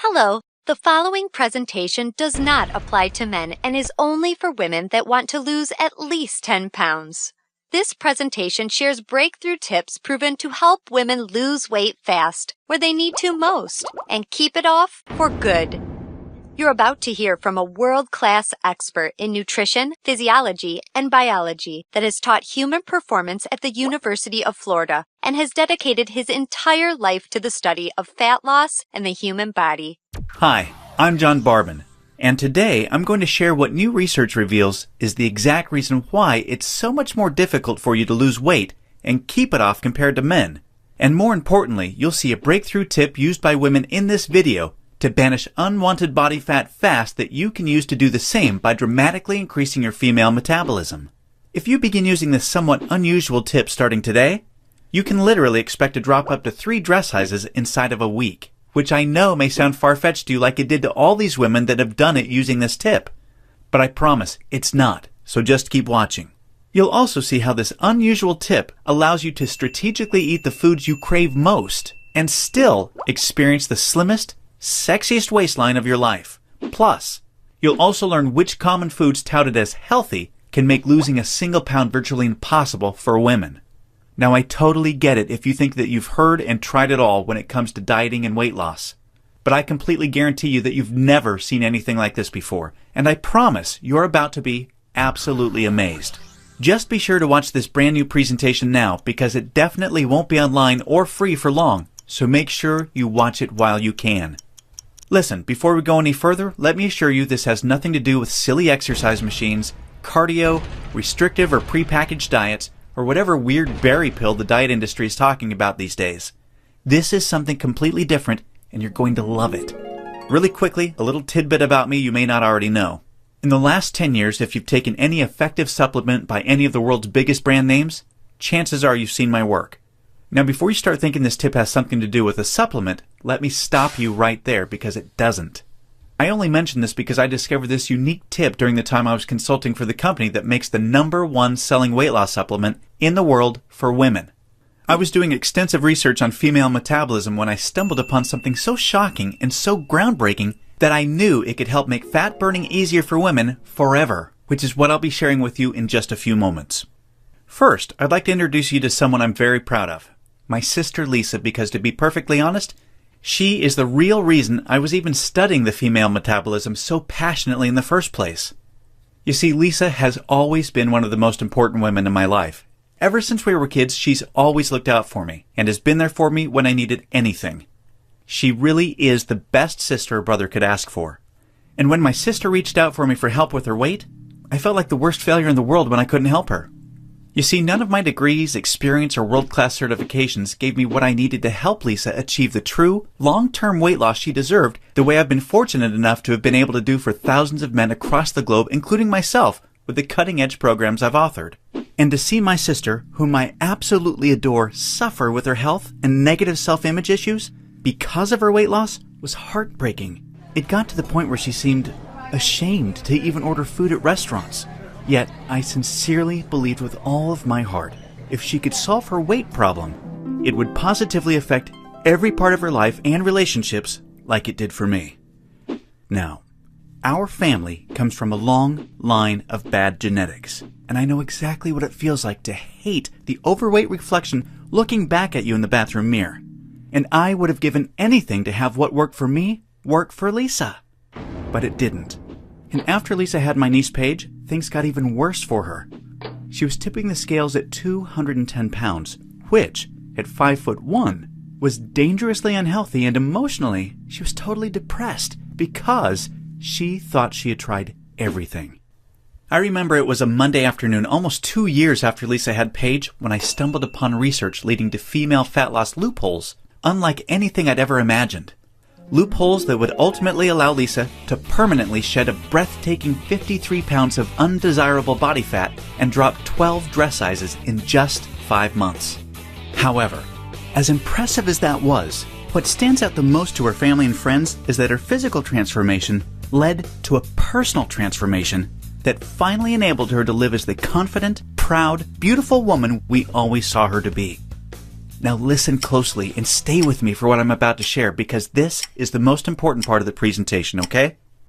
Hello, the following presentation does not apply to men and is only for women that want to lose at least 10 pounds. This presentation shares breakthrough tips proven to help women lose weight fast, where they need to most, and keep it off for good. You're about to hear from a world-class expert in nutrition, physiology, and biology that has taught human performance at the University of Florida and has dedicated his entire life to the study of fat loss and the human body. Hi, I'm John Barban, and today I'm going to share what new research reveals is the exact reason why it's so much more difficult for you to lose weight and keep it off compared to men. And more importantly, you'll see a breakthrough tip used by women in this video to banish unwanted body fat fast that you can use to do the same by dramatically increasing your female metabolism. If you begin using this somewhat unusual tip starting today, you can literally expect to drop up to 3 dress sizes inside of a week, which I know may sound far-fetched to you like it did to all these women that have done it using this tip. But I promise it's not, so just keep watching. You'll also see how this unusual tip allows you to strategically eat the foods you crave most and still experience the slimmest, sexiest waistline of your life. Plus, you'll also learn which common foods touted as healthy can make losing a single pound virtually impossible for women. Now, I totally get it if you think that you've heard and tried it all when it comes to dieting and weight loss. But I completely guarantee you that you've never seen anything like this before, and I promise you're about to be absolutely amazed. Just be sure to watch this brand new presentation now because it definitely won't be online or free for long, so make sure you watch it while you can. Listen, before we go any further, let me assure you this has nothing to do with silly exercise machines, cardio, restrictive or prepackaged diets, or whatever weird berry pill the diet industry is talking about these days. This is something completely different, and you're going to love it. Really quickly, a little tidbit about me you may not already know. In the last 10 years, if you've taken any effective supplement by any of the world's biggest brand names, chances are you've seen my work. Now, before you start thinking this tip has something to do with a supplement, let me stop you right there because it doesn't. I only mention this because I discovered this unique tip during the time I was consulting for the company that makes the #1 selling weight loss supplement in the world for women. I was doing extensive research on female metabolism when I stumbled upon something so shocking and so groundbreaking that I knew it could help make fat burning easier for women forever, which is what I'll be sharing with you in just a few moments. First, I'd like to introduce you to someone I'm very proud of. My sister Lisa, because to be perfectly honest, she is the real reason I was even studying the female metabolism so passionately in the first place. You see, Lisa has always been one of the most important women in my life. Ever since we were kids, she's always looked out for me and has been there for me when I needed anything. She really is the best sister a brother could ask for. And when my sister reached out for me for help with her weight, I felt like the worst failure in the world when I couldn't help her. You see, none of my degrees, experience, or world-class certifications gave me what I needed to help Lisa achieve the true, long-term weight loss she deserved the way I've been fortunate enough to have been able to do for thousands of men across the globe, including myself, with the cutting-edge programs I've authored. And to see my sister, whom I absolutely adore, suffer with her health and negative self-image issues because of her weight loss was heartbreaking. It got to the point where she seemed ashamed to even order food at restaurants. Yet, I sincerely believed with all of my heart, if she could solve her weight problem, it would positively affect every part of her life and relationships like it did for me. Now, our family comes from a long line of bad genetics, and I know exactly what it feels like to hate the overweight reflection looking back at you in the bathroom mirror. And I would have given anything to have what worked for me work for Lisa. But it didn't. And after Lisa had my niece Paige, things got even worse for her. She was tipping the scales at 210 pounds, which, at 5'1", was dangerously unhealthy, and emotionally, she was totally depressed because she thought she had tried everything. I remember it was a Monday afternoon, almost 2 years after Lisa had Paige, when I stumbled upon research leading to female fat loss loopholes, unlike anything I'd ever imagined. Loopholes that would ultimately allow Lisa to permanently shed a breathtaking 53 pounds of undesirable body fat and drop 12 dress sizes in just 5 months. However, as impressive as that was, what stands out the most to her family and friends is that her physical transformation led to a personal transformation that finally enabled her to live as the confident, proud, beautiful woman we always saw her to be. Now listen closely and stay with me for what I'm about to share because this is the most important part of the presentation, okay?